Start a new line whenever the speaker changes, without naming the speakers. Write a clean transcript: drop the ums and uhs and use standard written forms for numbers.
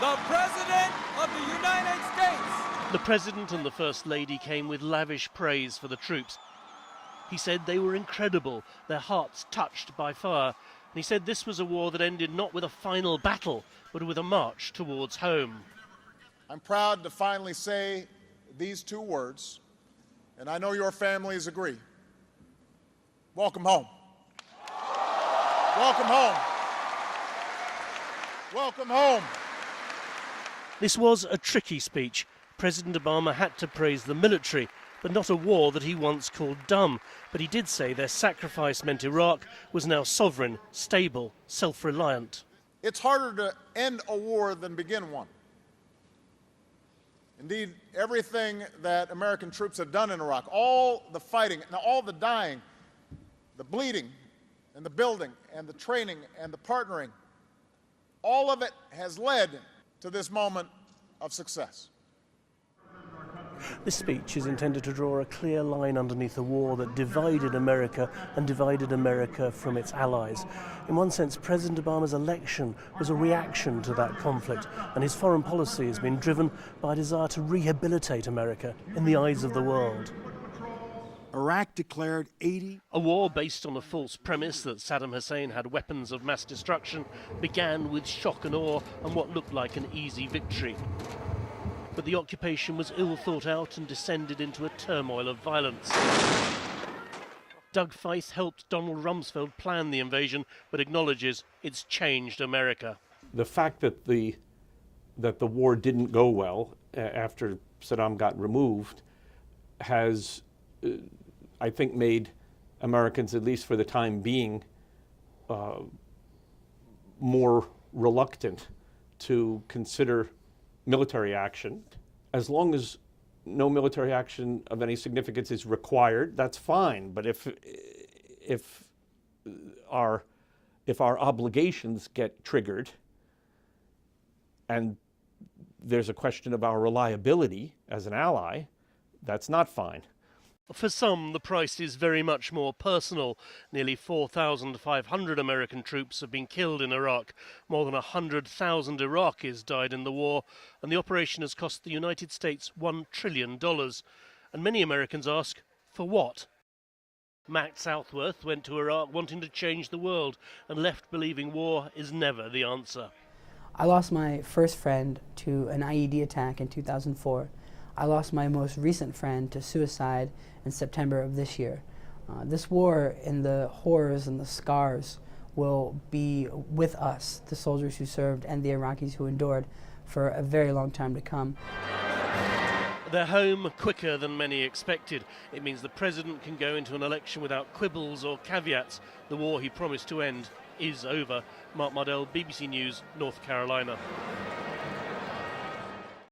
the President of the United States.
The President and the First Lady came with lavish praise for the troops. He said they were incredible, their hearts touched by fire. And he said this was a war that ended not with a final battle, but with a march towards home.
I'm proud to finally say these two words, and I know your families agree. Welcome home. Welcome home. Welcome home.
This was a tricky speech. President Obama had to praise the military, but not a war that he once called dumb. But he did say their sacrifice meant Iraq was now sovereign, stable, self-reliant.
It's harder to end a war than begin one. Indeed, everything that American troops have done in Iraq, all the fighting, and all the dying, the bleeding, and the building, and the training, and the partnering, all of it has led to this moment of success.
This speech is intended to draw a clear line underneath a war that divided America and divided America from its allies. In one sense, President Obama's election was a reaction to that conflict, and his foreign policy has been driven by a desire to rehabilitate America in the eyes of the world.
Iraq declared
A war based on a false premise that Saddam Hussein had weapons of mass destruction began with shock and awe and what looked like an easy victory. But the occupation was ill thought out and descended into a turmoil of violence. Doug Feith helped Donald Rumsfeld plan the invasion, but acknowledges it's changed America.
The fact that the war didn't go well after Saddam got removed has, I think, made Americans, at least for the time being, more reluctant to consider military action. As long as no military action of any significance is required, that's fine. But if our obligations get triggered and there's a question of our reliability as an ally, that's not fine.
For some, the price is very much more personal. Nearly 4,500 American troops have been killed in Iraq. More than 100,000 Iraqis died in the war, and the operation has cost the United States $1 trillion. And many Americans ask, for what? Matt Southworth went to Iraq wanting to change the world and left believing war is never the answer.
I lost my first friend to an IED attack in 2004. I lost my most recent friend to suicide in September of this year. This war and the horrors and the scars will be with us, the soldiers who served and the Iraqis who endured, for a very long time to come.
They're home quicker than many expected. It means the president can go into an election without quibbles or caveats. The war he promised to end is over. Mark Mardell, BBC News, North Carolina.